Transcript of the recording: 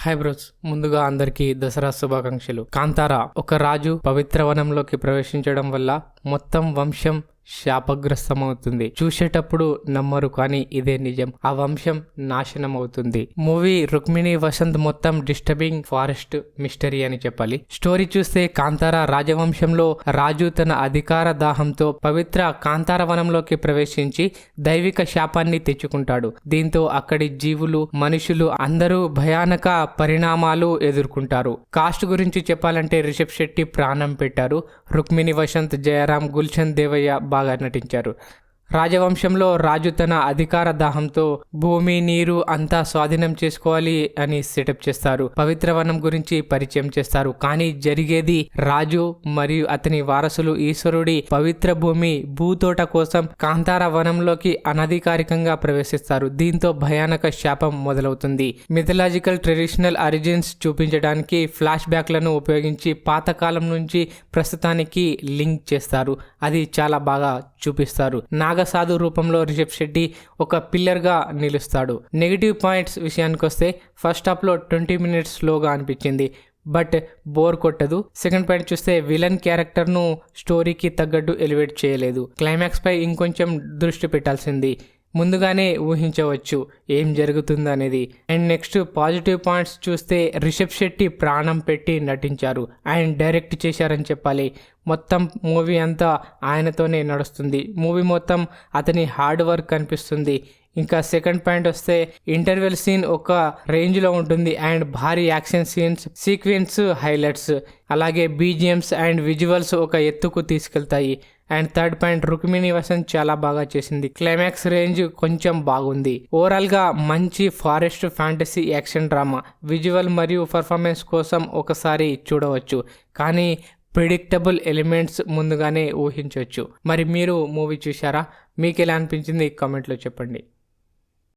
Hi bros, ముందుగా అందరికీ దసరా శుభాకాంక్షలు. కాంతారా ఒక రాజు పవిత్ర వనంలోకి ప్రవేశించడం వల్ల మొత్తం వంశం శాపగ్రస్తమవుతుంది. చూసేటప్పుడు నమ్మరు, కానీ ఇదే నిజం. ఆ వంశం నాశనం అవుతుంది. మూవీ రుక్మిణి వసంత్ మొత్తం డిస్టర్బింగ్ ఫారెస్ట్ మిస్టరీ అని చెప్పాలి. స్టోరీ చూస్తే కాంతారా రాజవంశంలో రాజు తన అధికార దాహంతో పవిత్ర కాంతార వనంలోకి ప్రవేశించి దైవిక శాపాన్ని తెచ్చుకుంటాడు. దీంతో అక్కడి జీవులు, మనుషులు అందరూ భయానక పరిణామాలు ఎదుర్కొంటారు. కాస్ట్ గురించి చెప్పాలంటే రిషబ్ శెట్టి ప్రాణం పెట్టారు. రుక్మిణి వసంత్, జయరాం, గుల్షన్ దేవయ్య బాగా నటించారు. రాజవంశంలో రాజు తన అధికార దాహంతో భూమి, నీరు అంతా స్వాధీనం చేసుకోవాలి అని సెటప్ చేస్తారు. పవిత్ర వనం గురించి పరిచయం చేస్తారు. కానీ జరిగేది రాజు మరియు అతని వారసులు ఈశ్వరుడి పవిత్ర భూమి భూతోట కోసం కాంతార వనంలోకి అనధికారికంగా ప్రవేశిస్తారు. దీంతో భయానక శాపం మొదలవుతుంది. మిథలాజికల్ ట్రెడిషనల్ ఆరిజిన్స్ చూపించడానికి ఫ్లాష్ బ్యాక్లను ఉపయోగించి పాతకాలం నుంచి ప్రస్తుతానికి లింక్ చేస్తారు. అది చాలా బాగా చూపిస్తారు. నాగసాధు రూపంలో రిషబ్ శెట్టి ఒక పిల్లర్ గా నిలుస్తాడు. నెగిటివ్ పాయింట్స్ విషయానికి వస్తే ఫస్ట్ హాఫ్ లో 20 minutes స్లోగా అనిపించింది, బట్ బోర్ కొట్టదు. సెకండ్ పాయింట్ చూస్తే విలన్ క్యారెక్టర్ ను స్టోరీకి తగ్గట్టు ఎలివేట్ చేయలేదు. క్లైమాక్స్ పై ఇంకొంచెం దృష్టి పెట్టాల్సింది. ముందుగానే ఊహించవచ్చు ఏం జరుగుతుందనేది. అండ్ నెక్స్ట్ పాజిటివ్ పాయింట్స్ చూస్తే రిషబ్ శెట్టి ప్రాణం పెట్టి నటించారు అండ్ డైరెక్ట్ చేశారని చెప్పాలి. మొత్తం మూవీ అంతా ఆయనతోనే నడుస్తుంది. మూవీ మొత్తం అతని హార్డ్ వర్క్ కనిపిస్తుంది. ఇంకా సెకండ్ పాయింట్ వస్తే ఇంటర్వెల్ సీన్ ఒక రేంజ్లో ఉంటుంది అండ్ భారీ యాక్షన్ సీన్స్, సీక్వెన్స్ హైలైట్స్, అలాగే బీజిఎమ్స్ అండ్ విజువల్స్ ఒక ఎత్తుకు తీసుకెళ్తాయి. And third point, Rukmini Vasanth చాలా బాగా చేసింది. క్లైమాక్స్ రేంజ్ కొంచెం బాగుంది. ఓవరాల్ గా మంచి forest fantasy action drama. Visual మరియు పర్ఫార్మెన్స్ కోసం ఒకసారి చూడవచ్చు, కానీ ప్రిడిక్టబుల్ ఎలిమెంట్స్ ముందుగానే ఊహించవచ్చు. మరి మీరు మూవీ చూసారా? మీకు ఎలా అనిపించింది కామెంట్లో చెప్పండి.